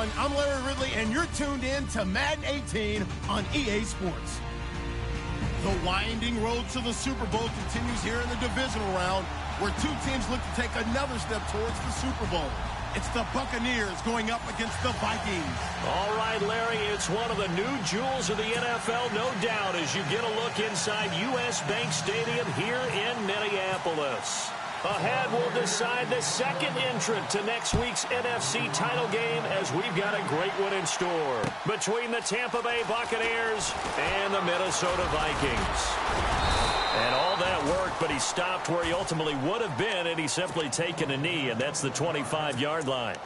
everyone. I'm Larry Ridley, and you're tuned in to Madden 18 on EA Sports. The winding road to the Super Bowl continues here in the divisional round, where two teams look to take another step towards the Super Bowl. It's the Buccaneers going up against the Vikings. All right, Larry, it's one of the new jewels of the NFL, no doubt, as you get a look inside U.S. Bank Stadium here in Minneapolis. Ahead, we'll decide the second entrant to next week's NFC title game, as we've got a great one in store between the Tampa Bay Buccaneers and the Minnesota Vikings. And all that work, but he stopped where he ultimately would have been, and he's simply taken a knee, and that's the 25-yard line.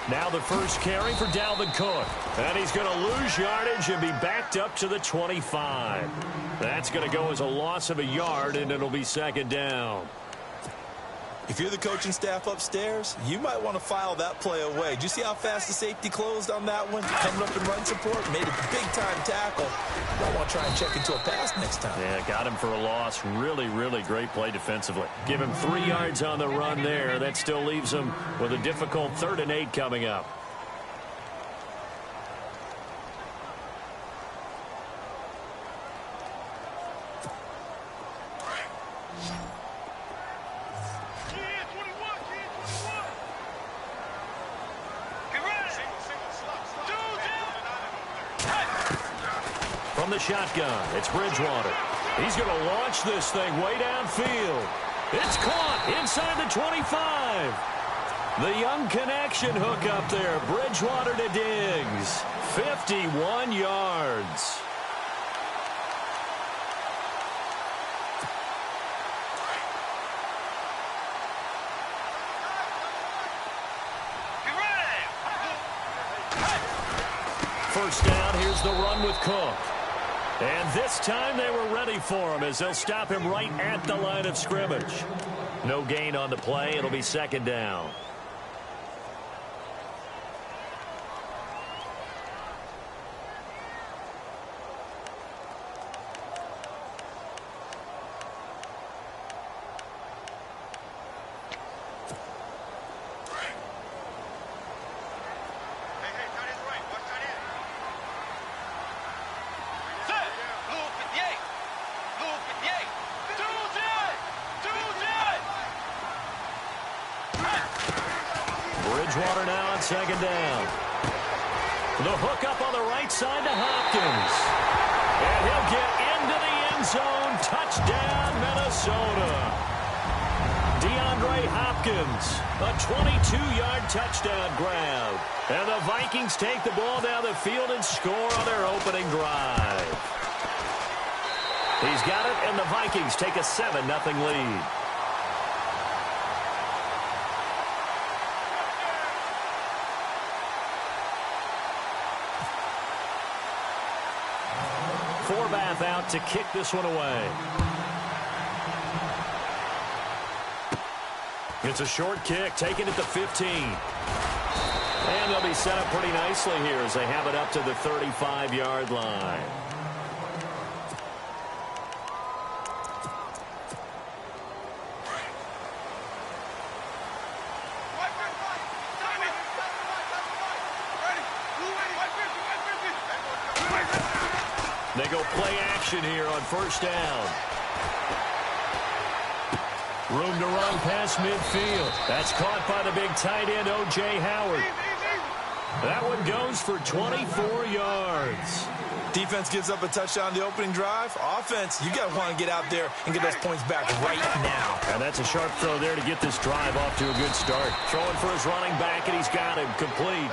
Now the first carry for Dalvin Cook. And he's going to lose yardage and be backed up to the 25. That's going to go as a loss of a yard, and it'll be second down. If you're the coaching staff upstairs, you might want to file that play away. Did you see how fast the safety closed on that one? Coming up in run support, made a big-time tackle. Might want to try and check into a pass next time. Yeah, got him for a loss. Really, really great play defensively. Give him 3 yards on the run there. That still leaves him with a difficult 3rd and 8 coming up. From the shotgun, it's Bridgewater. He's going to launch this thing way downfield. It's caught inside the 25. The young connection hook up there. Bridgewater to Diggs. 51 yards. First down, here's the run with Cook. And this time they were ready for him, as they'll stop him right at the line of scrimmage. No gain on the play. It'll be second down. Bridgewater now on second down. The hook up on the right side to Hopkins. And he'll get into the end zone. Touchdown, Minnesota. DeAndre Hopkins, a 22-yard touchdown grab. And the Vikings take the ball down the field and score on their opening drive. He's got it, and the Vikings take a 7-0 lead. Forbath out to kick this one away. It's a short kick, taken at the 15. And they'll be set up pretty nicely here as they have it up to the 35-yard line. They go play action here on first down. Room to run past midfield. That's caught by the big tight end, O.J. Howard. That one goes for 24 yards. Defense gives up a touchdown the opening drive. Offense, you got to want to get out there and get those points back right now. And that's a sharp throw there to get this drive off to a good start. Throwing for his running back, and he's got him complete.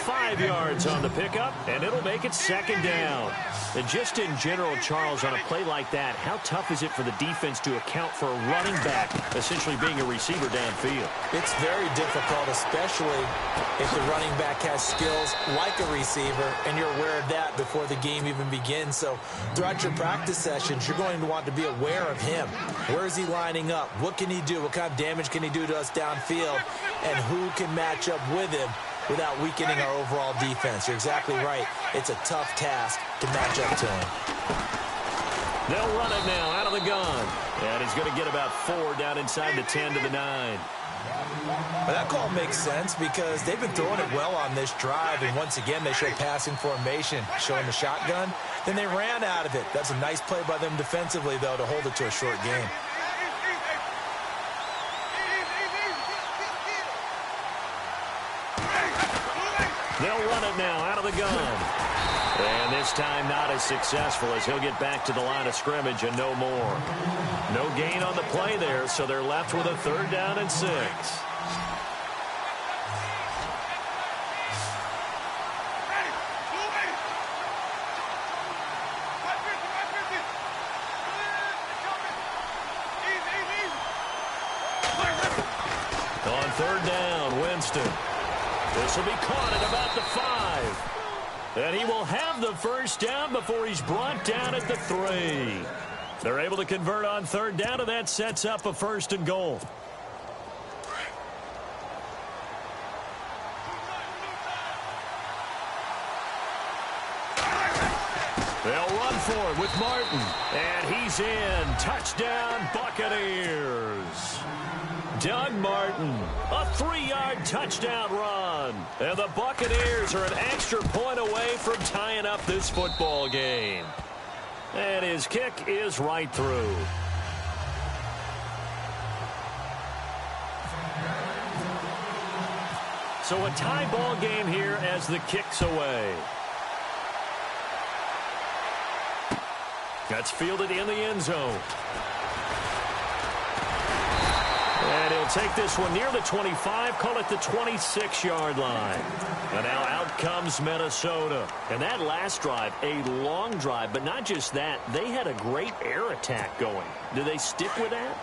5 yards on the pickup, and it'll make it second down. And just in general, Charles, on a play like that, how tough is it for the defense to account for a running back essentially being a receiver downfield? It's very difficult, especially if the running back has skills like a receiver, and you're aware of that before the game even begins. So throughout your practice sessions, you're going to want to be aware of him. Where is he lining up? What can he do? What kind of damage can he do to us downfield? And who can match up with him without weakening our overall defense. You're exactly right. It's a tough task to match up to him. They'll run it now out of the gun. And he's going to get about 4 down inside the 10 to the 9. Well, that call makes sense because they've been throwing it well on this drive, and once again they show passing formation, showing the shotgun. Then they ran out of it. That's a nice play by them defensively, though, to hold it to a short game. They'll run it now out of the gun. And this time not as successful as he'll get back to the line of scrimmage and no more. No gain on the play there, so they're left with a 3rd down and 6. On 3rd down, Winston. This will be caught at about the 5. And he will have the 1st down before he's brought down at the 3. They're able to convert on 3rd down, and that sets up a 1st and goal. They'll run for it with Martin. And he's in. Touchdown, Buccaneers. Doug Martin, a 3-yard touchdown run. And the Buccaneers are an extra point away from tying up this football game. And his kick is right through. So a tie ball game here as the kick's away. That's fielded in the end zone. And he'll take this one near the 25, call it the 26-yard line. And now out comes Minnesota. And that last drive, a long drive, but not just that, they had a great air attack going. Do they stick with that?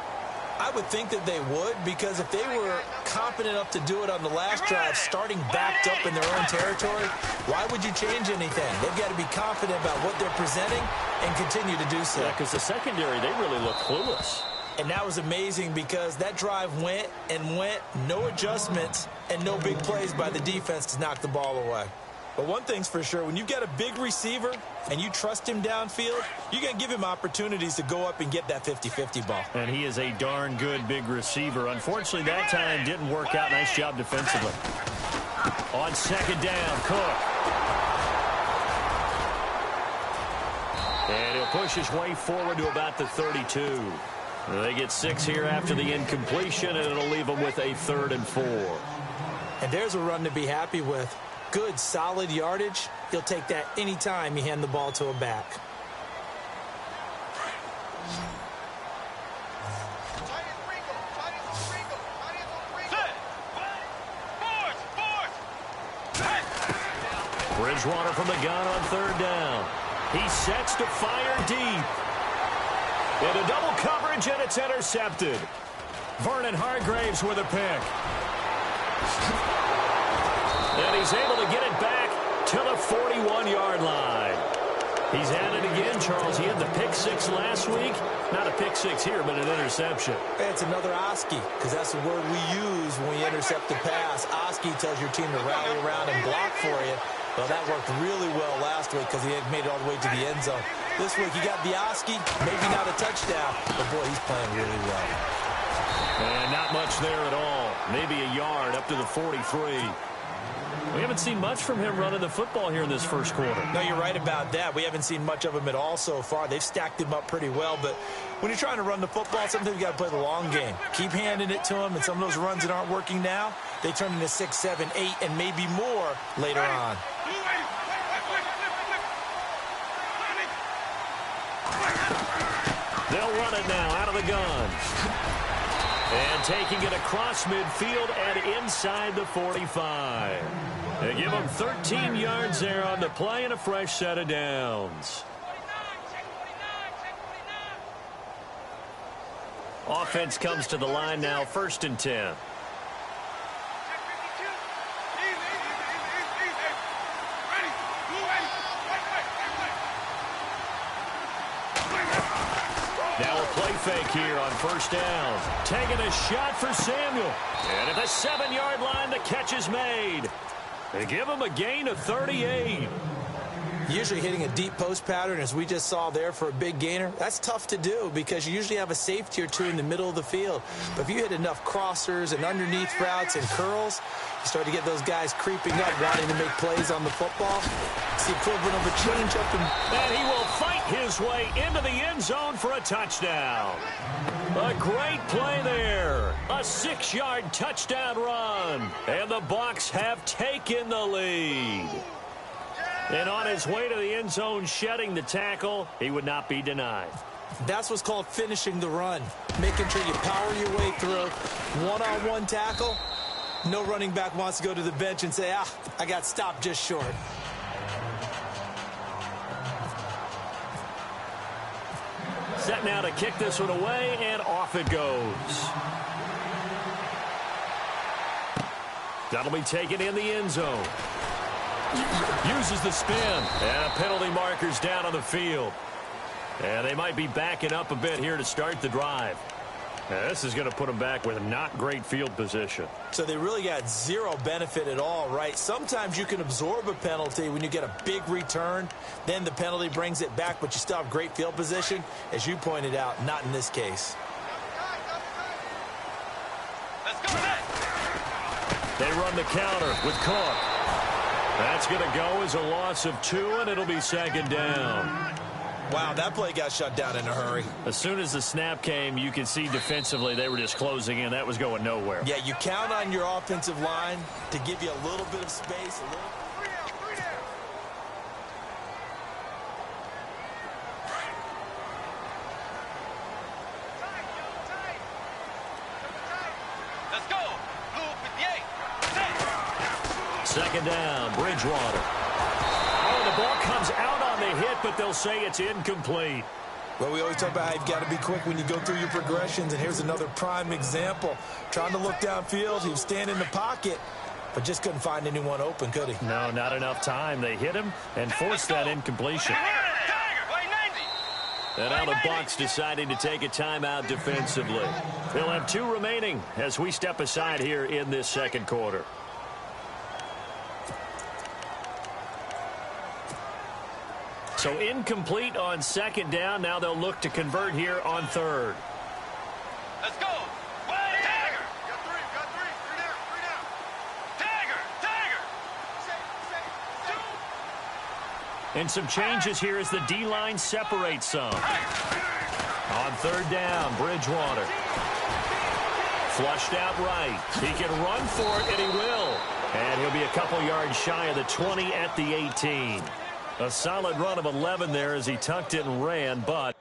I would think that they would, because if they were confident enough to do it on the last drive, starting backed up in their own territory, why would you change anything? They've got to be confident about what they're presenting and continue to do so. Yeah, because the secondary, they really look clueless. And that was amazing because that drive went and went, no adjustments, and no big plays by the defense to knock the ball away. But one thing's for sure, when you've got a big receiver and you trust him downfield, you're going to give him opportunities to go up and get that 50-50 ball. And he is a darn good big receiver. Unfortunately, that time didn't work out. Nice job defensively. On 2nd down, Cook. And he'll push his way forward to about the 32. They get 6 here after the incompletion, and it'll leave them with a 3rd and 4. And there's a run to be happy with. Good, solid yardage. He'll take that anytime you hand the ball to a back. Bridgewater from the gun on 3rd down. He sets to fire deep. Into double coverage, and it's intercepted. Vernon Hargraves with a pick. And he's able to get it back to the 41-yard line. He's at it again, Charles. He had the pick 6 last week. Not a pick 6 here, but an interception. It's another Oski, because that's the word we use when we intercept the pass. Oski tells your team to rally around and block for you. Well, that worked really well last week because he had made it all the way to the end zone. This week, he got the Oski, maybe not a touchdown, but boy, he's playing really well. And not much there at all. Maybe a yard up to the 43. We haven't seen much from him running the football here in this first quarter. No, you're right about that. We haven't seen much of him at all so far. They've stacked him up pretty well, but when you're trying to run the football, sometimes you got to play the long game. Keep handing it to him, and some of those runs that aren't working now, they turn into 6, 7, 8, and maybe more later on. They'll run it now out of the gun. And taking it across midfield and inside the 45. They give them 13 yards there on the play and a fresh set of downs. Offense comes to the line now, 1st and 10. Now a play fake here on 1st down. Taking a shot for Samuel. And at the 7-yard line, the catch is made. They give him a gain of 38. Usually hitting a deep post pattern, as we just saw there for a big gainer, that's tough to do because you usually have a safety or two in the middle of the field. But if you hit enough crossers and underneath routes and curls, you start to get those guys creeping up, wanting to make plays on the football. It's the equivalent of a changeup. And he will fight his way into the end zone for a touchdown. A great play there. A 6-yard touchdown run. And the Bucs have taken the lead. And on his way to the end zone, shedding the tackle, he would not be denied. That's what's called finishing the run. Making sure you power your way through. One-on-one tackle. No running back wants to go to the bench and say, I got stopped just short. Set now to kick this one away, and off it goes. That'll be taken in the end zone. Uses the spin, and penalty markers down on the field. And they might be backing up a bit here to start the drive. Now, this is going to put them back with not great field position. So they really got zero benefit at all, right? Sometimes you can absorb a penalty when you get a big return. Then the penalty brings it back, but you still have great field position. As you pointed out, not in this case. Let's go back. They run the counter with Cook. That's going to go as a loss of 2, and it'll be second down. Wow, that play got shut down in a hurry. As soon as the snap came, you can see defensively they were just closing in. That was going nowhere. Yeah, you count on your offensive line to give you a little bit of space. Let's go. Blue 58. Second down, Bridgewater. Oh, the ball comes out on the hit, but they'll say it's incomplete. Well, we always talk about how you've got to be quick when you go through your progressions, and here's another prime example. Trying to look downfield, he was standing in the pocket, but just couldn't find anyone open, could he? No, not enough time. They hit him and forced that incompletion. And now the Bucs deciding to take a timeout defensively. They'll have 2 remaining as we step aside here in this second quarter. So incomplete on second down. Now they'll look to convert here on third. Let's go. Tiger. Got 3. 3 down. Tiger. And some changes here as the D-line separates some. On third down, Bridgewater. Flushed out right. He can run for it, and he will. And he'll be a couple yards shy of the 20 at the 18. A solid run of 11 there as he tucked it and ran, but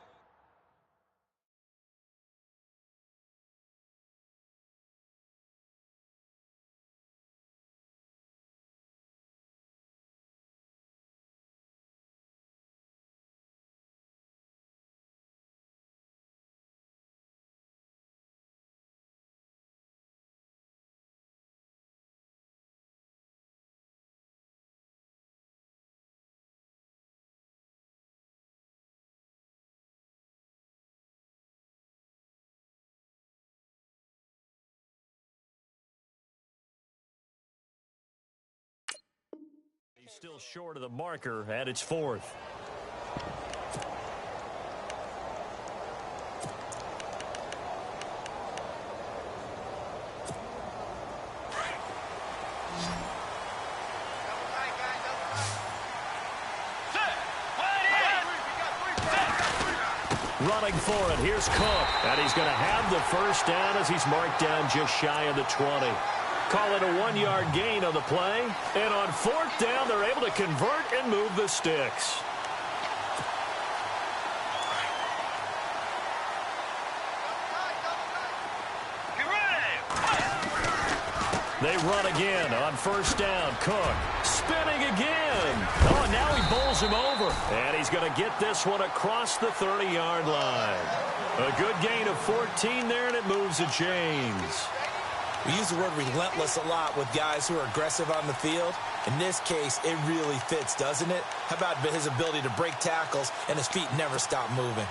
he's still short of the marker at its 4th. Running for it, here's Cook, and he's going to have the first down as he's marked down just shy of the 20. Call it a 1-yard gain on the play. And on 4th down, they're able to convert and move the sticks. They run again on 1st down. Cook spinning again. Oh, now he bowls him over. And he's going to get this one across the 30-yard line. A good gain of 14 there, and it moves the chains. We use the word relentless a lot with guys who are aggressive on the field. In this case, it really fits, doesn't it? How about his ability to break tackles and his feet never stop moving?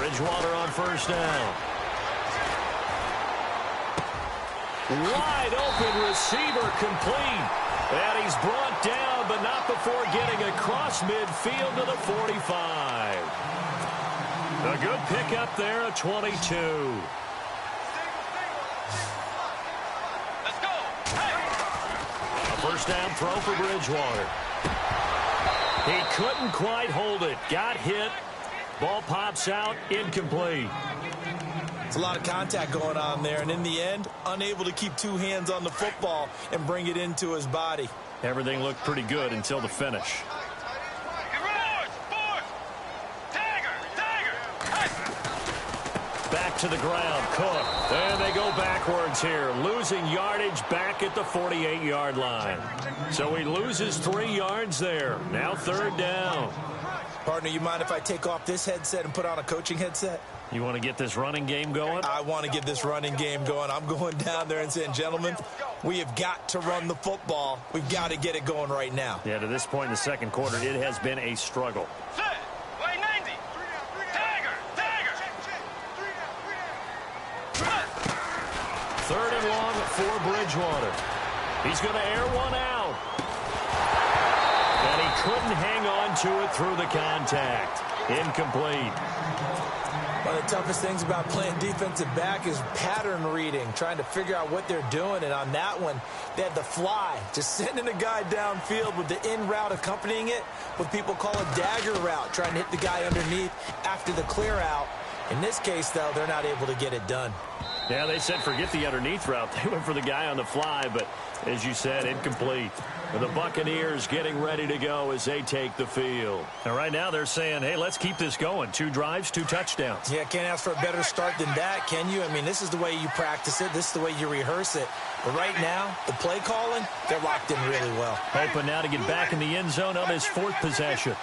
Bridgewater on first down. Wide open receiver complete. And he's brought down, but not before getting across midfield to the 45. A good pickup there at 22. Let's go. Hey. A first down throw for Bridgewater. He couldn't quite hold it. Got hit. Ball pops out. Incomplete. It's a lot of contact going on there, and in the end, unable to keep two hands on the football and bring it into his body. Everything looked pretty good until the finish. Back to the ground, Cook. And they go backwards here, losing yardage back at the 48-yard line. So he loses 3 yards there. Now third down. Partner, you mind if I take off this headset and put on a coaching headset? You want to get this running game going? I want to get this running game going. I'm going down there and saying, gentlemen, we have got to run the football. We've got to get it going right now. Yeah, to this point in the second quarter, it has been a struggle. Third and long for Bridgewater. He's going to air one out. And he couldn't hang on to it through the contact. Incomplete. One of the toughest things about playing defensive back is pattern reading, trying to figure out what they're doing. And on that one, they had the fly, just sending a guy downfield with the in route accompanying it, what people call a dagger route, trying to hit the guy underneath after the clear out. In this case, though, they're not able to get it done. Yeah, they said forget the underneath route. They went for the guy on the fly, but as you said, incomplete. The Buccaneers getting ready to go as they take the field. And right now they're saying, hey, let's keep this going. 2 drives, 2 touchdowns. Yeah, can't ask for a better start than that, can you? I mean, this is the way you practice it. This is the way you rehearse it. But right now, the play calling, they're locked in really well. Hoping now to get back in the end zone on his 4th possession.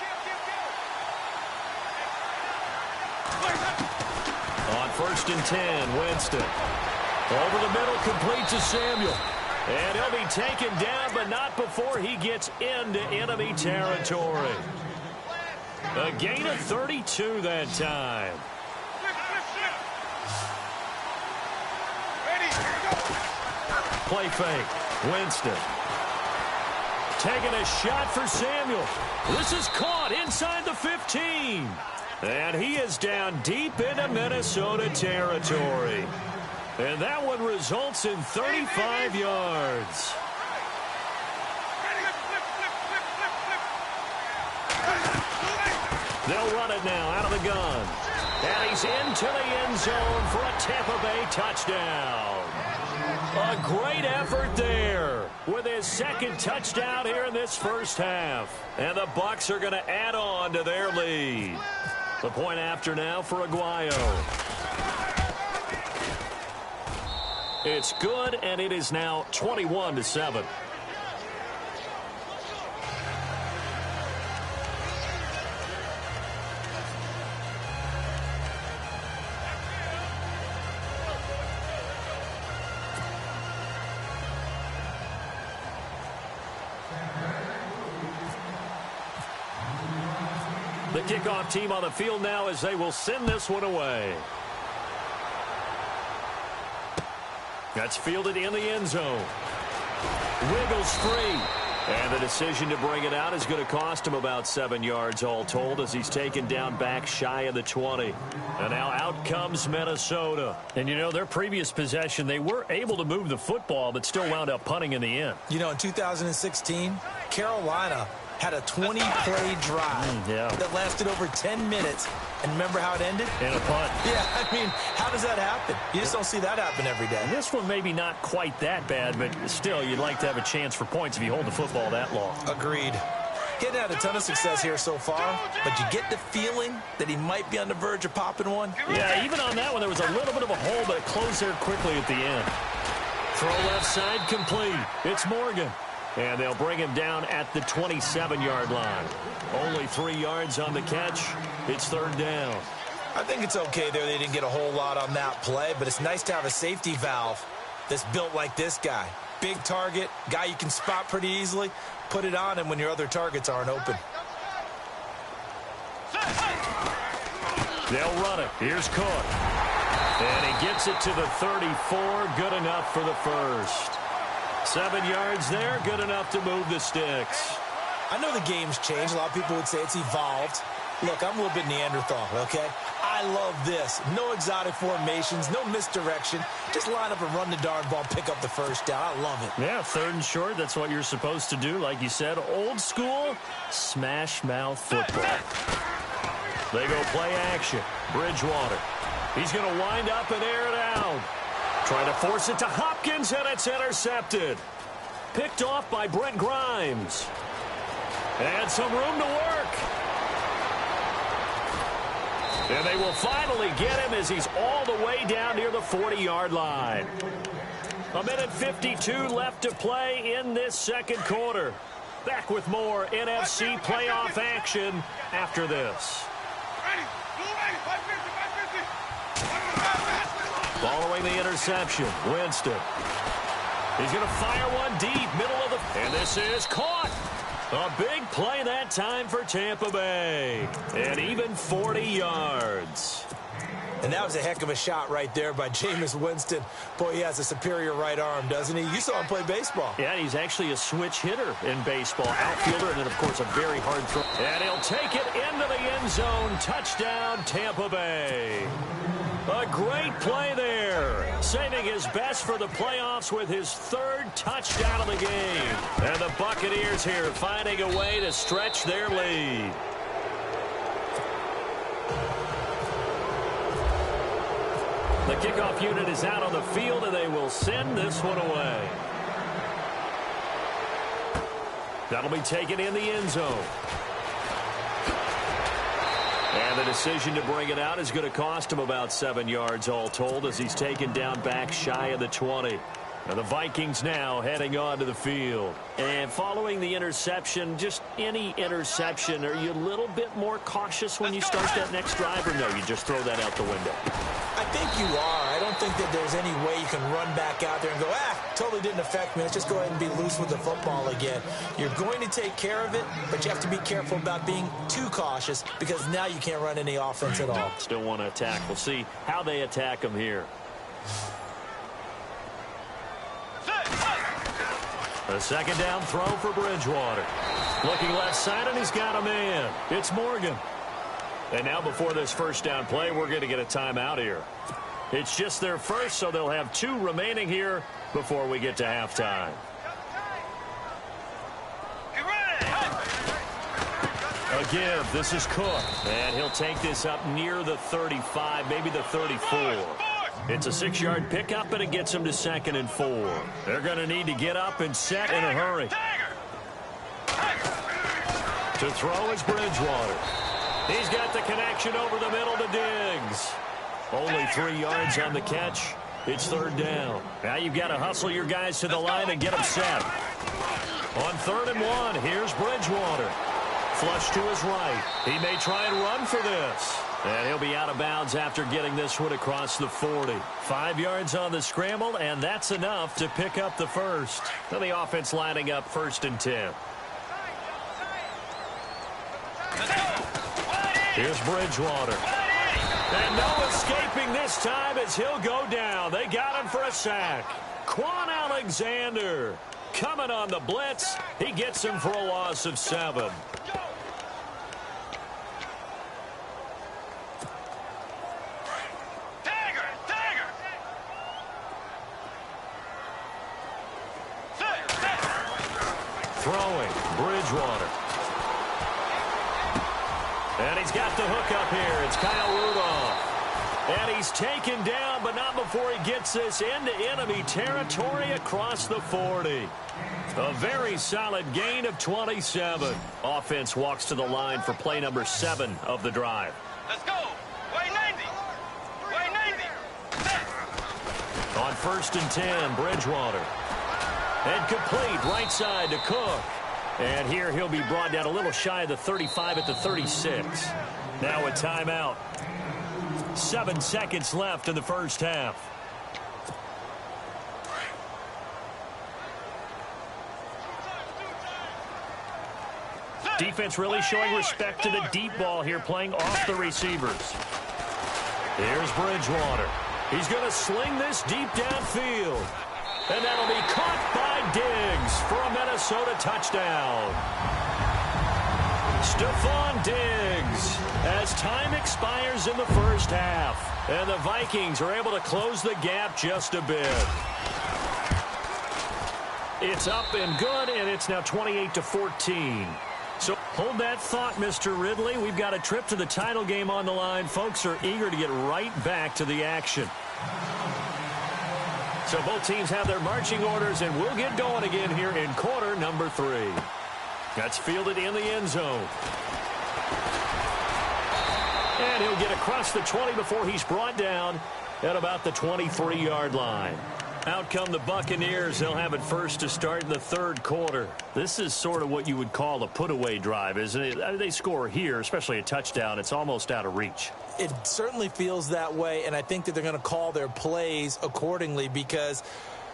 On 1st and 10, Winston. Over the middle, complete to Samuel. And he'll be taken down, but not before he gets into enemy territory. A gain of 32 that time. Play fake. Winston. Taking a shot for Samuel. This is caught inside the 15. And he is down deep into Minnesota territory. And that one results in 35 yards. They'll run it now out of the gun. And he's into the end zone for a Tampa Bay touchdown. A great effort there with his 2nd touchdown here in this first half. And the Bucs are going to add on to their lead. The point after now for Aguayo. It's good, and it is now 21-7. The kickoff team on the field now as they will send this one away. That's fielded in the end zone. Wiggles free. And the decision to bring it out is going to cost him about 7 yards all told as he's taken down back shy of the 20. And now out comes Minnesota. And, you know, their previous possession, they were able to move the football but still wound up punting in the end. You know, in 2016, Carolina had a 20-play drive that lasted over 10 minutes. And remember how it ended? In a punt. Yeah, I mean, how does that happen? You just don't see that happen every day. This one maybe not quite that bad, but still, you'd like to have a chance for points if you hold the football that long. Agreed. He hadn't had a ton of success here so far, but you get the feeling that he might be on the verge of popping one. Yeah, even on that one, there was a little bit of a hole, but it closed there quickly at the end. Throw left side complete. It's Morgan. And they'll bring him down at the 27-yard line. Only 3 yards on the catch. It's third down. I think it's okay there. They didn't get a whole lot on that play, but it's nice to have a safety valve that's built like this guy. Big target, guy you can spot pretty easily. Put it on him when your other targets aren't open. They'll run it. Here's Cook. And he gets it to the 34. Good enough for the first. 7 yards there. Good enough to move the sticks. I know the game's changed. A lot of people would say it's evolved. Look, I'm a little bit Neanderthal, okay? I love this. No exotic formations, no misdirection. Just line up and run the darn ball, pick up the first down. I love it. Yeah, 3rd and short. That's what you're supposed to do. Like you said, old school, smash mouth football. They go play action. Bridgewater. He's going to wind up and air it out. Trying to force it to Hopkins, and it's intercepted. Picked off by Brent Grimes. And some room to work. And they will finally get him as he's all the way down near the 40-yard line. 1:52 left to play in this second quarter. Back with more NFC playoff action after this. Following the interception, Winston. He's going to fire one deep, middle of the... And this is caught. A big play that time for Tampa Bay. And even 40 yards. And that was a heck of a shot right there by Jameis Winston. Boy, he has a superior right arm, doesn't he? You saw him play baseball. Yeah, he's actually a switch hitter in baseball. Outfielder, and then, of course, a very hard throw. And he'll take it into the end zone. Touchdown, Tampa Bay. A great play there. Saving his best for the playoffs with his 3rd touchdown of the game. And the Buccaneers here finding a way to stretch their lead. The kickoff unit is out on the field, and they will send this one away. That'll be taken in the end zone. And the decision to bring it out is going to cost him about 7 yards all told as he's taken down back shy of the 20. And the Vikings now heading onto the field. And following the interception, just any interception, are you a little bit more cautious when you start that next drive, or no, you just throw that out the window? I think you are. I don't think that there's any way you can run back out there and go, totally didn't affect me. Let's just go ahead and be loose with the football again. You're going to take care of it, but you have to be careful about being too cautious because now you can't run any offense at all. Still want to attack. We'll see how they attack him here. A second down throw for Bridgewater. Looking left side, and he's got a man. It's Morgan. And now before this first down play, we're going to get a timeout here. It's just their first, so they'll have 2 remaining here before we get to halftime. A give. This is Cook. And he'll take this up near the 35, maybe the 34. It's a 6-yard pickup, and it gets him to 2nd and 4. They're going to need to get up and set in a hurry. To throw is Bridgewater. He's got the connection over the middle to Diggs. Only 3 yards on the catch. It's 3rd down. Now you've got to hustle your guys to the line and get them set. On 3rd and 1, here's Bridgewater. Flush to his right. He may try and run for this. And he'll be out of bounds after getting this one across the 40. 5 yards on the scramble, and that's enough to pick up the first. So the offense lining up 1st and 10. Here's Bridgewater. And no escaping this time as he'll go down. They got him for a sack. Quan Alexander coming on the blitz. He gets him for a loss of 7. Throwing, Bridgewater. And he's got the hook up here. It's Kyle Rudolph. And he's taken down, but not before he gets this into enemy territory across the 40. A very solid gain of 27. Offense walks to the line for play number 7 of the drive. Let's go. Way 90. Way 90. On 1st and 10, Bridgewater. And complete right side to Cook. And here he'll be brought down a little shy of the 35 at the 36. Now a timeout. 7 seconds left in the first half. Defense really showing respect to the deep ball here, playing off the receivers. Here's Bridgewater. He's going to sling this deep downfield. And that'll be caught by Diggs for a Minnesota touchdown. Stephon Diggs as time expires in the first half. And the Vikings are able to close the gap just a bit. It's up and good, and it's now 28-14. So hold that thought, Mr. Ridley. We've got a trip to the title game on the line. Folks are eager to get right back to the action. So both teams have their marching orders, and we'll get going again here in quarter number 3. That's fielded in the end zone. And he'll get across the 20 before he's brought down at about the 23-yard line. Out come the Buccaneers. They'll have it first to start in the third quarter. This is sort of what you would call a put-away drive, isn't it? They score here, especially a touchdown. It's almost out of reach. It certainly feels that way, and I think that they're going to call their plays accordingly, because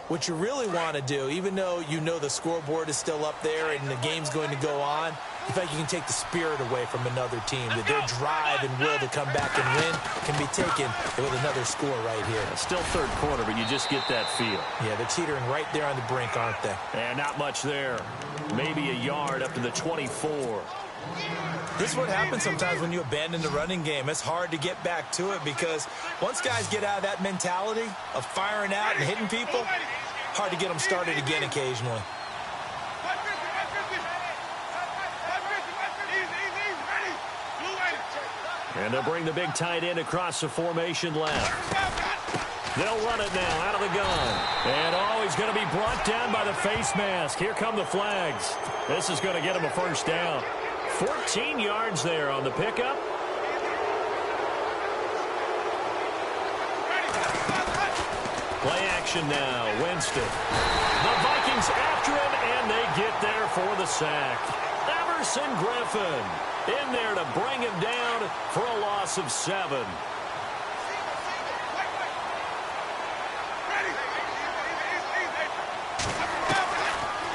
what you really want to do, even though you know the scoreboard is still up there and the game's going to go on, in fact, you can take the spirit away from another team. That their drive and will to come back and win can be taken with another score right here. Still third quarter, but you just get that feel. Yeah, they're teetering right there on the brink, aren't they? And not much there. Maybe a yard up to the 24. This is what happens sometimes when you abandon the running game. It's hard to get back to it, because once guys get out of that mentality of firing out and hitting people, hard to get them started again occasionally. And they'll bring the big tight end across the formation left. They'll run it now out of the gun. And he's going to be brought down by the face mask. Here come the flags. This is going to get him a first down. 14 yards there on the pickup. Play action now. Winston. The Vikings after him, and they get there for the sack. Everson Griffin in there to bring him down for a loss of 7.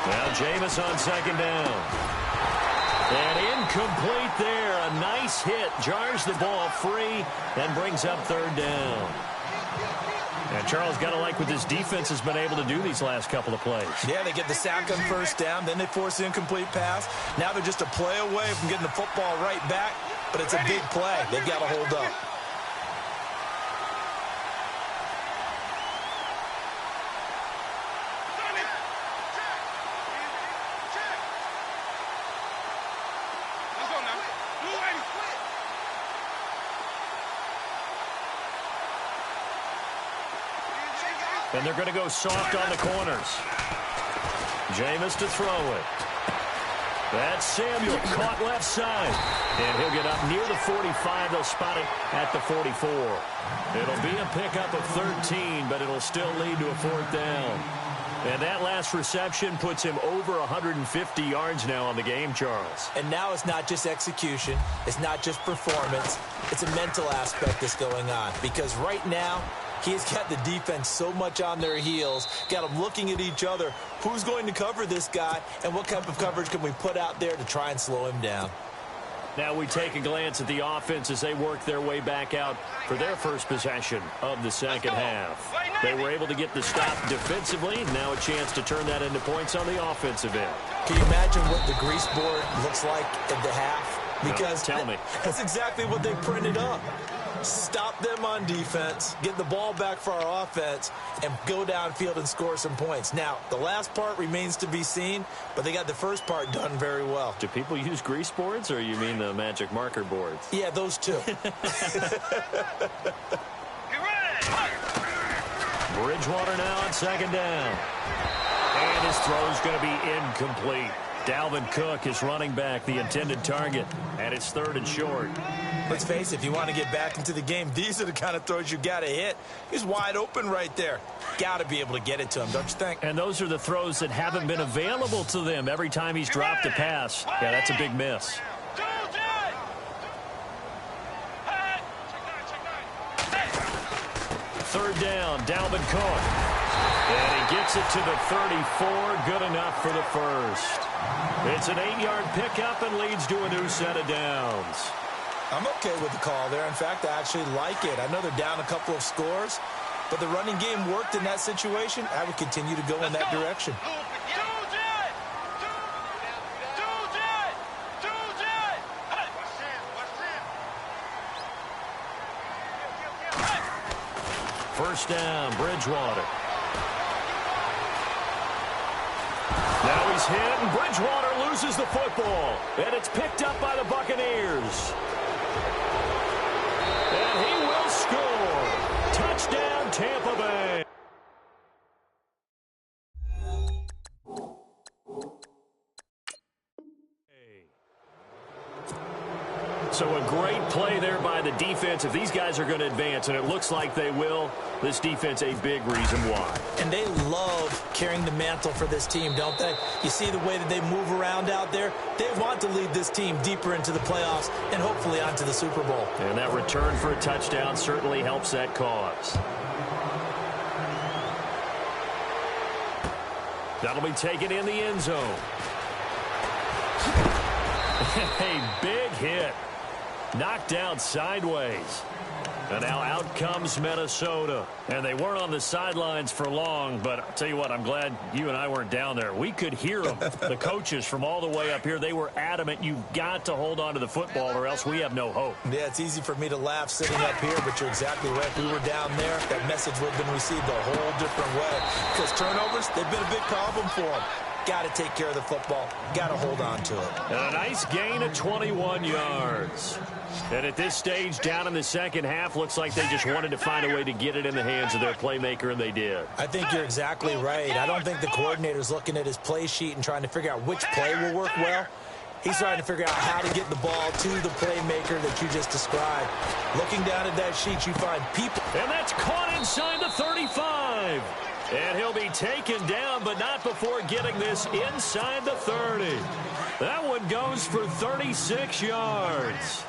Now Jameis on second down. And incomplete there. A nice hit. Jars the ball free and brings up third down. And Charles, got to like what this defense has been able to do these last couple of plays. Yeah, they get the sack on first down, then they force the incomplete pass. Now they're just a play away from getting the football right back, but it's a big play. They've got to hold up. And they're going to go soft on the corners. Jameis to throw it. That's Samuel caught left side. And he'll get up near the 45. They'll spot it at the 44. It'll be a pickup of 13, but it'll still lead to a fourth down. And that last reception puts him over 150 yards now on the game, Charles. And now it's not just execution. It's not just performance. It's a mental aspect that's going on. Because right now, he's got the defense so much on their heels, got them looking at each other. Who's going to cover this guy, and what type of coverage can we put out there to try and slow him down? Now we take a glance at the offense as they work their way back out for their first possession of the second half. They were able to get the stop defensively. Now a chance to turn that into points on the offensive end. Can you imagine what the grease board looks like at the half? Because no, tell me. That's exactly what they printed up. Stop them on defense, get the ball back for our offense, and go downfield and score some points. Now, the last part remains to be seen, but they got the first part done very well. Do people use grease boards, or you mean the magic marker boards? Yeah, those two. Bridgewater now on second down. And his throw's going to be incomplete. Dalvin Cook is running back, the intended target, and it's third and short. Let's face it, if you want to get back into the game, these are the kind of throws you got to hit. He's wide open right there. Got to be able to get it to him, don't you think? And those are the throws that haven't been available to them every time he's dropped a pass. Yeah, that's a big miss. Third down, Dalvin Cook. And he gets it to the 34. Good enough for the first. It's an 8-yard pickup and leads to a new set of downs. I'm okay with the call there. In fact, I actually like it. I know they're down a couple of scores, but the running game worked in that situation. I would continue to go in that direction. First down, Bridgewater. Now he's hit, and Bridgewater loses the football. And it's picked up by the Buccaneers. And he will score. Touchdown, Tampa Bay. So a great play there by the defense. If these guys are going to advance, and it looks like they will, this defense a big reason why. And they love carrying the mantle for this team, don't they? You see the way that they move around out there? They want to lead this team deeper into the playoffs and hopefully onto the Super Bowl. And that return for a touchdown certainly helps that cause. That'll be taken in the end zone. A big hit. Knocked down sideways. And now out comes Minnesota. And they weren't on the sidelines for long, but I'll tell you what, I'm glad you and I weren't down there. We could hear them. The coaches from all the way up here, they were adamant, you've got to hold on to the football or else we have no hope. Yeah, it's easy for me to laugh sitting up here, but you're exactly right. If we were down there, that message would have been received a whole different way. Because turnovers, they've been a big problem for them. Got to take care of the football. Got to hold on to it. And a nice gain of 21 yards. And at this stage, down in the second half, looks like they just wanted to find a way to get it in the hands of their playmaker, and they did. I think you're exactly right. I don't think the coordinator's looking at his play sheet and trying to figure out which play will work well. He's trying to figure out how to get the ball to the playmaker that you just described. Looking down at that sheet, you find people. And that's caught inside the 35. And he'll be taken down, but not before getting this inside the 30. That one goes for 36 yards.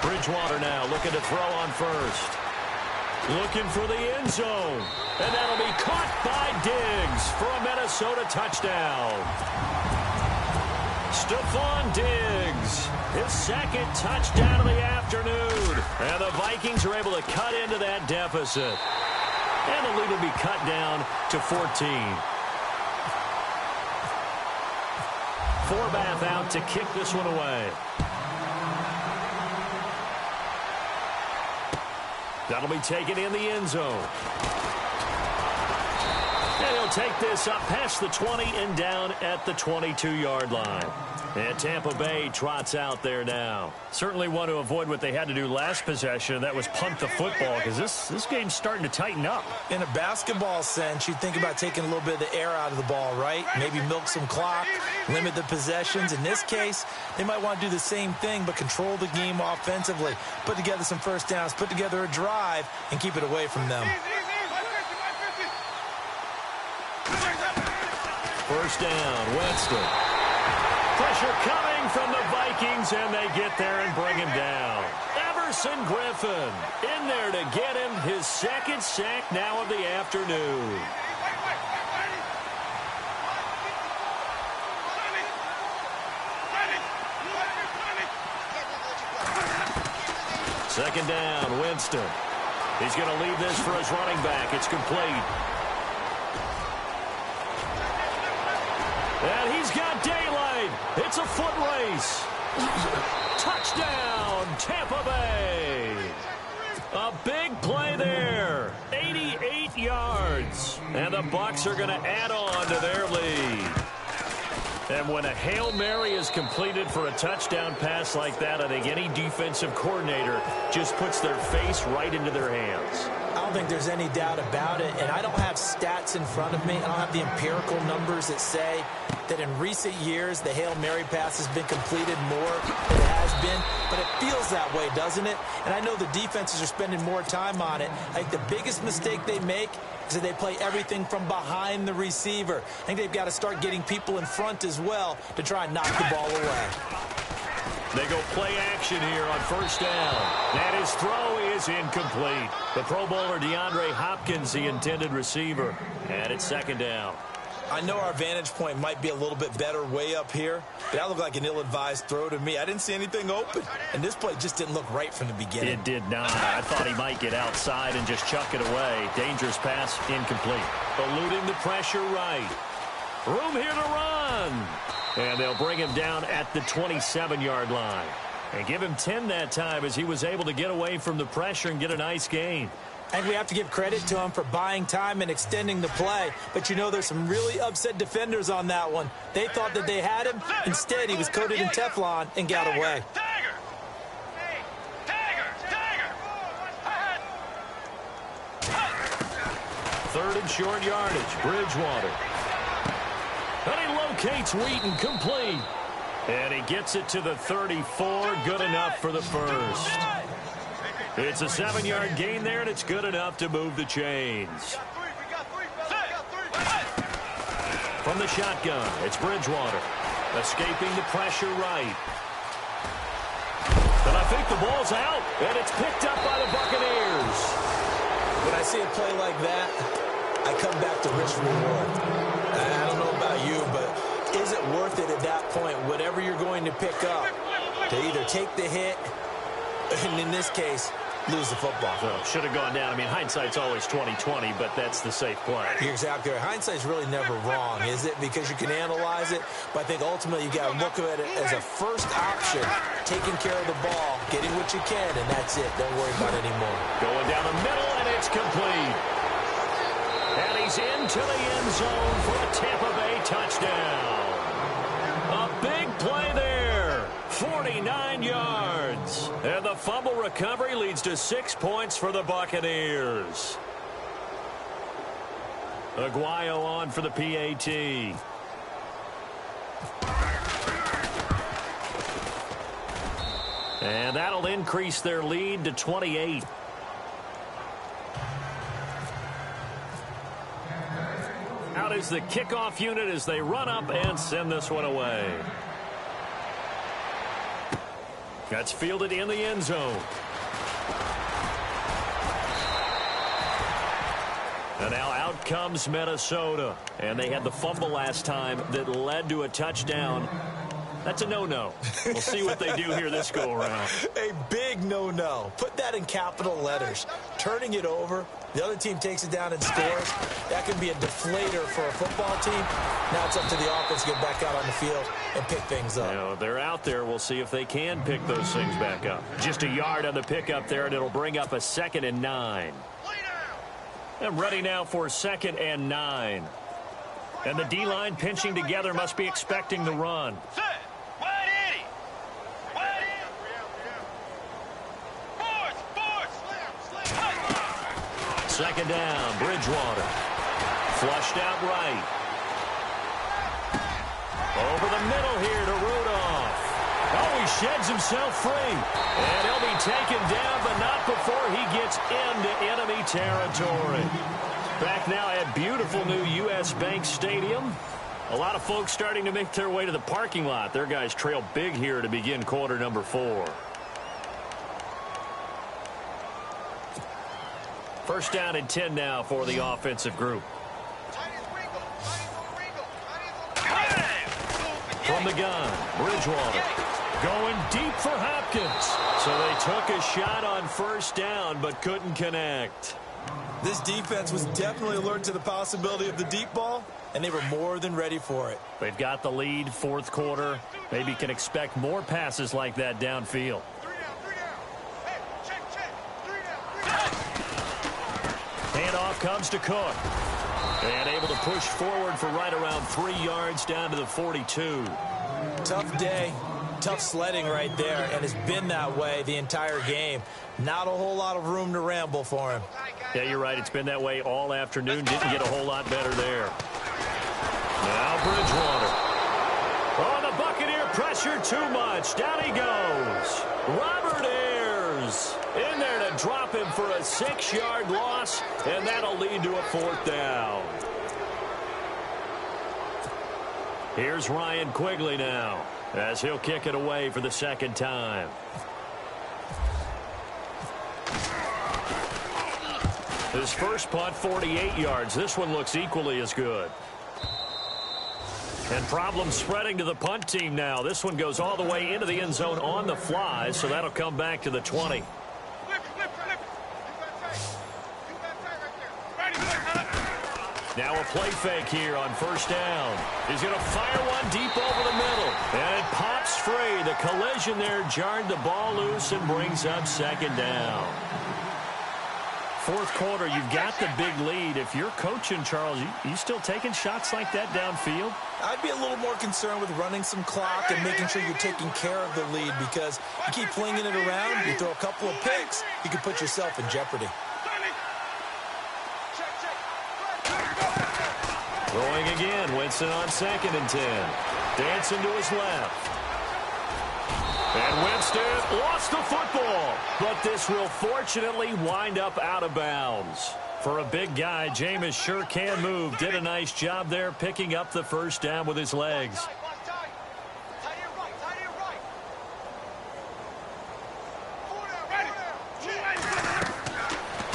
Bridgewater now looking to throw on first. Looking for the end zone. And that'll be caught by Diggs for a Minnesota touchdown. Stephon Diggs, his second touchdown of the afternoon. And the Vikings are able to cut into that deficit. And the lead will be cut down to 14. Forbath out to kick this one away. That'll be taken in the end zone. And he'll take this up past the 20 and down at the 22-yard line. And Tampa Bay trots out there now. Certainly want to avoid what they had to do last possession, that was punt the football, because this game's starting to tighten up. In a basketball sense, you think about taking a little bit of the air out of the ball, right? Maybe milk some clock, limit the possessions. In this case, they might want to do the same thing, but control the game offensively. Put together some first downs, put together a drive, and keep it away from them. First down, Winston. Pressure coming from the Vikings, and they get there and bring him down. Everson Griffin in there to get him his second sack now of the afternoon. Second down, Winston. He's going to leave this for his running back. It's complete. And he's got daylight. It's a foot race. Touchdown, Tampa Bay. A big play there. 88 yards. And the Bucs are going to add on to their lead. And when a Hail Mary is completed for a touchdown pass like that, I think any defensive coordinator just puts their face right into their hands. I don't think there's any doubt about it, and I don't have stats in front of me. I don't have the empirical numbers that say that in recent years the Hail Mary pass has been completed more than it has been, but it feels that way, doesn't it? And I know the defenses are spending more time on it. I think the biggest mistake they make is that they play everything from behind the receiver. I think they've got to start getting people in front as well to try and knock the ball away. They go play action here on first down. And his throw is incomplete. The Pro Bowler DeAndre Hopkins, the intended receiver. And it's second down. I know our vantage point might be a little bit better way up here, but that looked like an ill-advised throw to me. I didn't see anything open, and this play just didn't look right from the beginning. It did not. I thought he might get outside and just chuck it away. Dangerous pass, incomplete. Eluding the pressure right. Room here to run. And they'll bring him down at the 27-yard line. And give him 10 that time as he was able to get away from the pressure and get a nice gain. I think we have to give credit to him for buying time and extending the play. But, you know, there's some really upset defenders on that one. They thought that they had him. Instead, he was coated in Teflon and got away. Third and short yardage. Bridgewater. And he locates Wheaton, complete. And he gets it to the 34. Good enough for the first. It's a 7-yard gain there, and it's good enough to move the chains. From the shotgun, it's Bridgewater. Escaping the pressure right. And I think the ball's out, and it's picked up by the Buccaneers. When I see a play like that, I come back to risk reward. I don't know about you, but is it worth it at that point, whatever you're going to pick up, to either take the hit, and in this case, lose the football? So, should have gone down. I mean, hindsight's always 20/20, but that's the safe play. You're exactly right. Hindsight's really never wrong, is it? Because you can analyze it, but I think ultimately you got to look at it as a first option, taking care of the ball, getting what you can, and that's it. Don't worry about it anymore. Going down the middle, and it's complete. And he's into the end zone for a Tampa Bay touchdown. A big play there. 49 yards. And the fumble recovery leads to 6 points for the Buccaneers. Aguayo on for the PAT. And that'll increase their lead to 28. Out is the kickoff unit as they run up and send this one away. That's fielded in the end zone. And now out comes Minnesota. And they had the fumble last time that led to a touchdown. That's a no-no. We'll see what they do here this go-around. A big no-no. Put that in capital letters. Turning it over, the other team takes it down and scores. That can be a deflator for a football team. Now it's up to the offense to get back out on the field and pick things up. You know, they're out there. We'll see if they can pick those things back up. Just a yard on the pickup there, and it'll bring up a 2nd and 9. And ready now for 2nd and 9. And the D-line pinching together must be expecting the run. Second down, Bridgewater. Flushed out right. Over the middle here to Rudolph. Oh, he sheds himself free. And he'll be taken down, but not before he gets into enemy territory. Back now at beautiful new U.S. Bank Stadium. A lot of folks starting to make their way to the parking lot. Their guys trail big here to begin quarter number 4. First down and 10 now for the offensive group. From the gun, Bridgewater. Going deep for Hopkins. So they took a shot on first down, but couldn't connect. This defense was definitely alert to the possibility of the deep ball, and they were more than ready for it. They've got the lead, fourth quarter. Maybe can expect more passes like that downfield. Handoff comes to Cook. And able to push forward for right around 3 yards down to the 42. Tough day, tough sledding right there, and it's been that way the entire game. Not a whole lot of room to ramble for him. Yeah, you're right. It's been that way all afternoon. Didn't get a whole lot better there. Now Bridgewater. Oh, the Buccaneer pressure too much. Down he goes. Robert Ayers in there to drop him for a 6-yard loss, and that'll lead to a 4th down. Here's Ryan Quigley now. as he'll kick it away for the second time. His first punt, 48 yards. This one looks equally as good. And problems spreading to the punt team now. This one goes all the way into the end zone on the fly, so that'll come back to the 20. Now a play fake here on first down. He's going to fire one deep over the middle. And it pops free. The collision there jarred the ball loose and brings up second down. Fourth quarter, you've got the big lead. If you're coaching, Charles, you still taking shots like that downfield? I'd be a little more concerned with running some clock and making sure you're taking care of the lead, because you keep flinging it around, you throw a couple of picks, you can put yourself in jeopardy. Throwing again, Winston on 2nd and 10. Dancing to his left. And Winston lost the football, but this will fortunately wind up out of bounds. For a big guy, Jameis sure can move. Did a nice job there picking up the first down with his legs.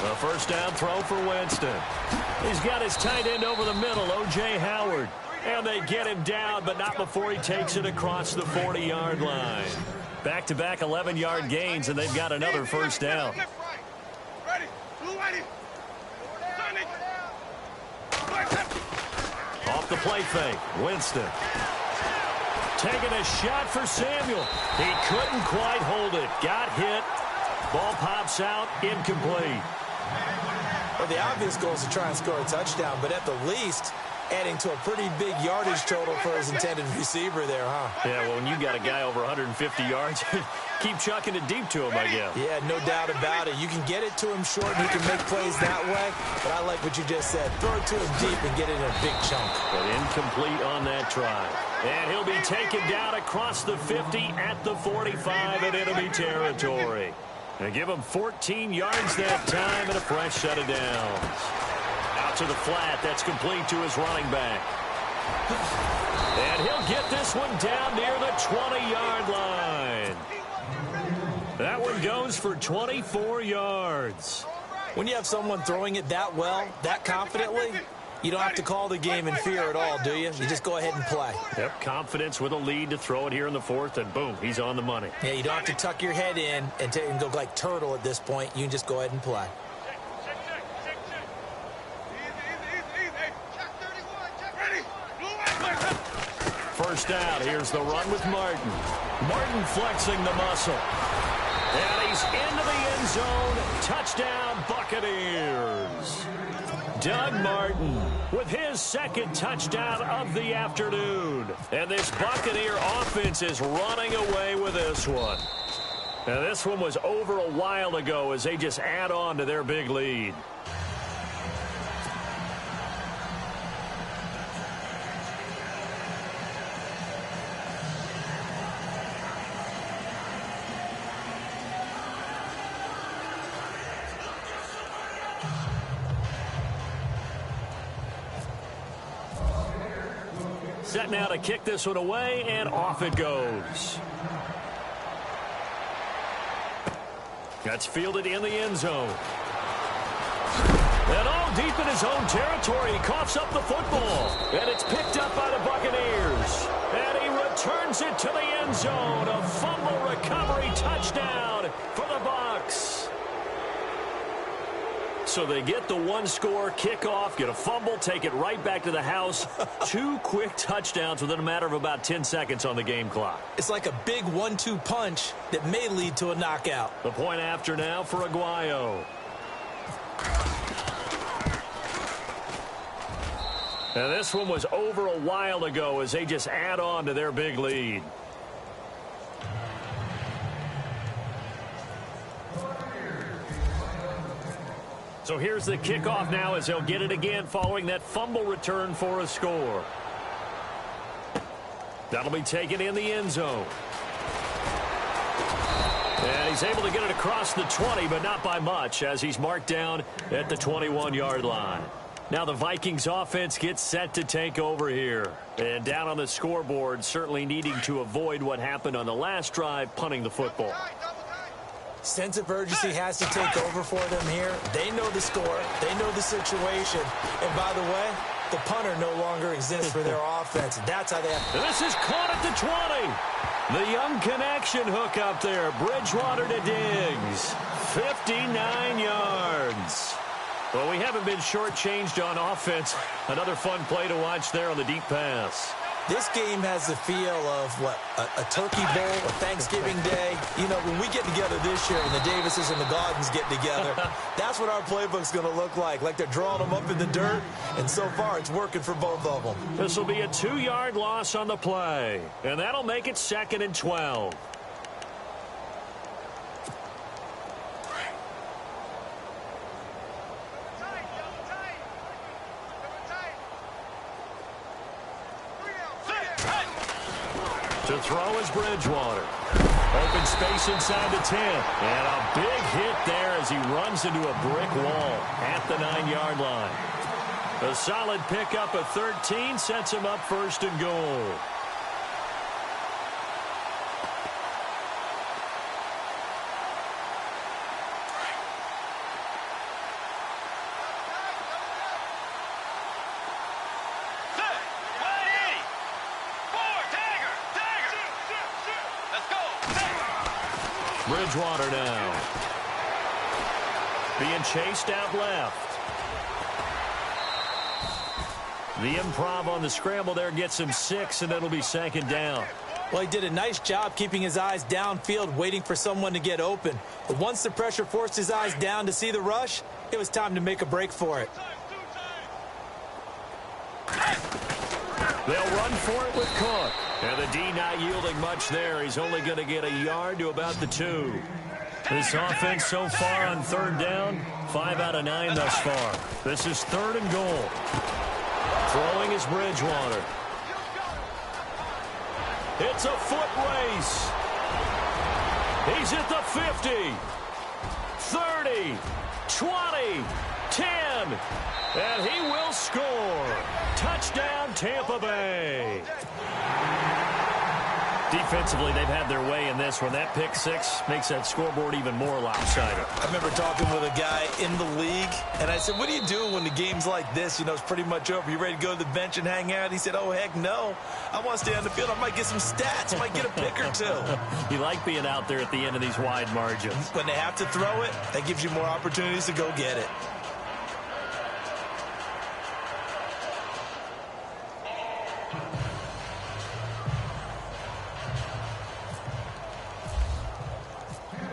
A first down throw for Winston. He's got his tight end over the middle, O.J. Howard. And they get him down, but not before he takes it across the 40-yard line. Back-to-back 11-yard gains, and they've got another first down. Off the play fake, Winston. Taking a shot for Samuel. He couldn't quite hold it. Got hit. Ball pops out, incomplete. Well, the obvious goal is to try and score a touchdown, but at the least, adding to a pretty big yardage total for his intended receiver there, huh? Yeah, well, when you got a guy over 150 yards, keep chucking it deep to him, I guess. Yeah, no doubt about it. You can get it to him short, and he can make plays that way, but I like what you just said. Throw it to him deep and get it in a big chunk. But incomplete on that try. And he'll be taken down across the 50 at the 45 in enemy territory. And give him 14 yards that time and a fresh set of downs. Out to the flat. That's complete to his running back. And he'll get this one down near the 20-yard line. That one goes for 24 yards. When you have someone throwing it that well, that confidently, you don't have to call the game in fear at all, do you? You just go ahead and play. Yep, confidence with a lead to throw it here in the fourth, and boom, he's on the money. Yeah, you don't have to tuck your head in and go like turtle at this point. You can just go ahead and play. First down, here's the run with Martin. Martin flexing the muscle. And he's into the end zone. Touchdown, Buccaneers. Doug Martin with his second touchdown of the afternoon. And this Buccaneer offense is running away with this one. Now, this one was over a while ago as they just add on to their big lead. Set now to kick this one away, and off it goes. That's fielded in the end zone. And all deep in his own territory, he coughs up the football. And it's picked up by the Buccaneers. And he returns it to the end zone. A fumble recovery touchdown for the Bucs. So they get the one-score kickoff, get a fumble, take it right back to the house. 2 quick touchdowns within a matter of about 10 seconds on the game clock. It's like a big 1-2 punch that may lead to a knockout. The point after now for Aguayo. And this one was over a while ago as they just add on to their big lead. So here's the kickoff now as they'll get it again following that fumble return for a score. That'll be taken in the end zone. And he's able to get it across the 20, but not by much as he's marked down at the 21-yard line. Now the Vikings offense gets set to take over here. And down on the scoreboard, certainly needing to avoid what happened on the last drive, punting the football. Sense of urgency has to take over for them here. They know the score. They know the situation. And by the way, the punter no longer exists for their offense. That's how they have. This is caught at the 20. The young connection hook up there. Bridgewater to Diggs. 59 yards. Well, we haven't been shortchanged on offense. Another fun play to watch there on the deep pass. This game has the feel of, what, a turkey bowl, a Thanksgiving day. You know, when we get together this year, when the Davises and the Gaudens get together, that's what our playbook's going to look like they're drawing them up in the dirt, and so far it's working for both of them. This will be a 2-yard loss on the play, and that'll make it 2nd and 12. To throw is Bridgewater. Open space inside the 10. And a big hit there as he runs into a brick wall at the 9-yard line. A solid pickup of 13 sets him up 1st and goal. Bridgewater now. Being chased out left. The improv on the scramble there gets him 6, and it'll be 2nd down. Well, he did a nice job keeping his eyes downfield, waiting for someone to get open. But once the pressure forced his eyes down to see the rush, it was time to make a break for it. They'll run for it with Cook. And the D not yielding much there. He's only going to get a yard to about the 2. This offense so far on 3rd down, 5 out of 9 thus far. This is 3rd and goal. Throwing is Bridgewater. It's a foot race. He's at the 50, 30, 20, 10, and he will score. Touchdown, Tampa Bay. Defensively, they've had their way in this one. That pick 6 makes that scoreboard even more lopsided. I remember talking with a guy in the league, and I said, what are you doing when the game's like this? You know, it's pretty much over. You ready to go to the bench and hang out? He said, oh, heck no. I want to stay on the field. I might get some stats. I might get a pick or 2. You like being out there at the end of these wide margins. When they have to throw it, that gives you more opportunities to go get it.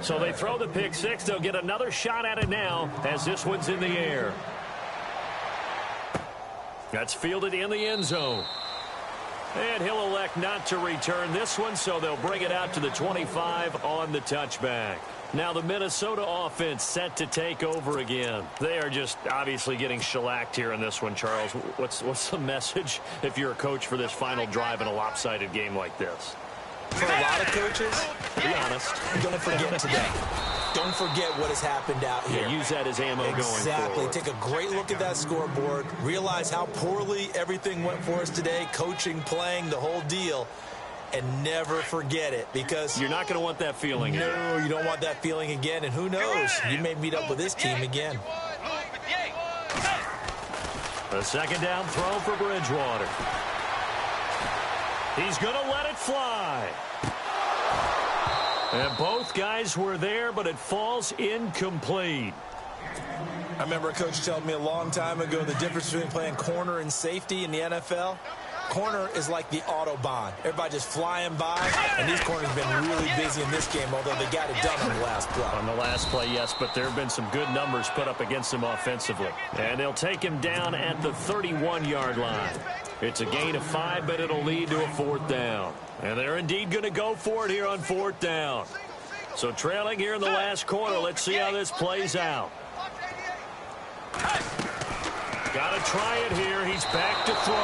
So they throw the pick 6. They'll get another shot at it now as this one's in the air. That's fielded in the end zone. And he'll elect not to return this one, so they'll bring it out to the 25 on the touchback. Now the Minnesota offense set to take over again. They are just obviously getting shellacked here in this one, Charles. What's the message if you're a coach for this final drive in a lopsided game like this? For a lot of coaches, be honest, don't forget today. Don't forget what has happened out here. Yeah, use that as ammo going forward. Exactly. Take a great look at that scoreboard. Realize how poorly everything went for us today. Coaching, playing, the whole deal. And never forget it, because you're not going to want that feeling. No, you don't want that feeling again. And who knows? You may meet up with this team again. A 2nd down throw for Bridgewater. He's going to let it fly. And both guys were there, but it falls incomplete. I remember a coach telling me a long time ago the difference between playing corner and safety in the NFL. Corner is like the Autobahn. Everybody just flying by, and these corners have been really busy in this game, although they got it done on the last play. On the last play, yes, but there have been some good numbers put up against them offensively. And they'll take him down at the 31-yard line. It's a gain of 5, but it'll lead to a 4th down. And they're indeed going to go for it here on 4th down. So trailing here in the last quarter, let's see how this plays out. Got to try it here. He's back to throw.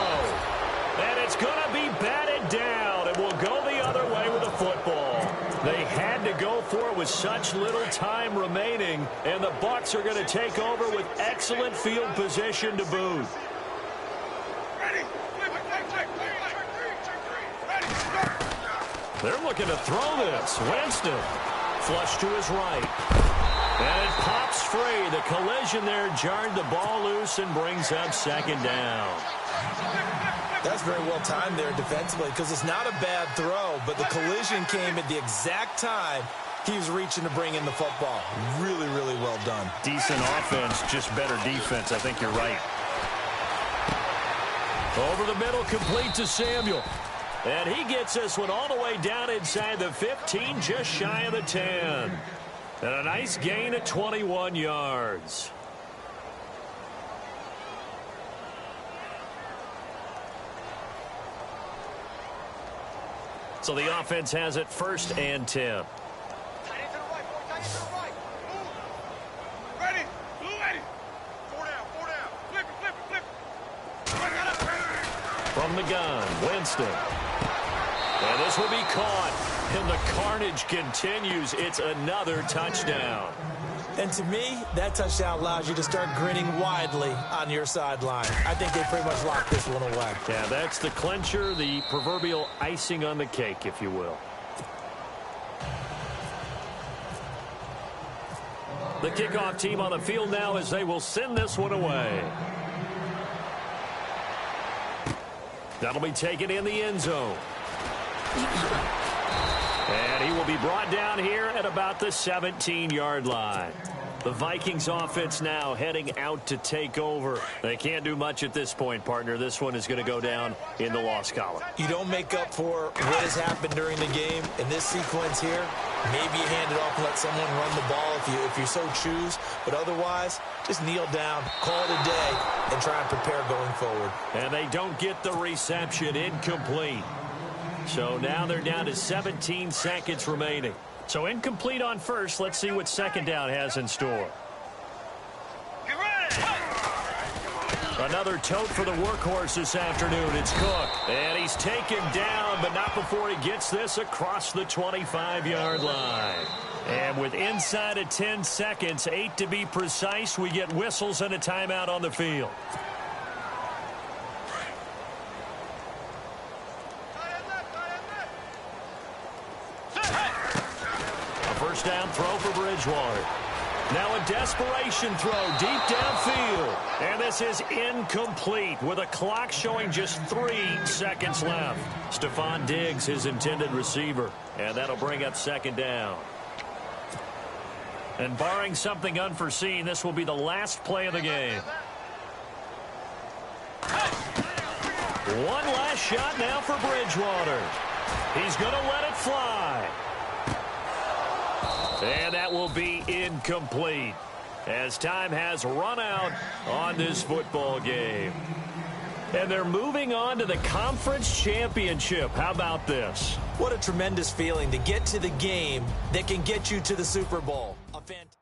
And it's going to be batted down. It will go the other way with a football. They had to go for it with such little time remaining, and the Bucs are going to take over with excellent field position to boot. They're looking to throw this. Winston, flush to his right. And it pops free. The collision there jarred the ball loose and brings up second down. That's very well timed there defensively because it's not a bad throw, but the collision came at the exact time he was reaching to bring in the football. Really, really well done. Decent offense, just better defense. I think you're right. Over the middle, complete to Samuel. And he gets this one all the way down inside the 15, just shy of the 10. And a nice gain of 21 yards. So the offense has it 1st and 10. Ready? Blue ready. 4 down, 4 down. Flip it, flip it, flip it. From the gun, Winston. And this will be caught. And the carnage continues. It's another touchdown. And to me, that touchdown allows you to start grinning widely on your sideline. I think they pretty much locked this one away. Yeah, that's the clincher, the proverbial icing on the cake, if you will. The kickoff team on the field now as they will send this one away. That'll be taken in the end zone. And he will be brought down here at about the 17-yard line. The Vikings offense now heading out to take over. They can't do much at this point, partner. This one is going to go down in the loss column. You don't make up for what has happened during the game. In this sequence here, maybe you hand it off and let someone run the ball if you so choose. But otherwise, just kneel down, call it a day, and try and prepare going forward. And they don't get the reception. Incomplete. So now they're down to 17 seconds remaining. So incomplete on first. Let's see what second down has in store. Get ready. Another tote for the workhorse this afternoon. It's Cook. And he's taken down, but not before he gets this across the 25-yard line. And with inside of 10 seconds, 8 to be precise, we get whistles and a timeout on the field. First down throw for Bridgewater. Now a desperation throw deep downfield. And this is incomplete with a clock showing just 3 seconds left. Stephon Diggs, his intended receiver. And that'll bring up second down. And barring something unforeseen, this will be the last play of the game. One last shot now for Bridgewater. He's going to let it fly. And that will be incomplete as time has run out on this football game. And they're moving on to the conference championship. How about this? What a tremendous feeling to get to the game that can get you to the Super Bowl. A fantastic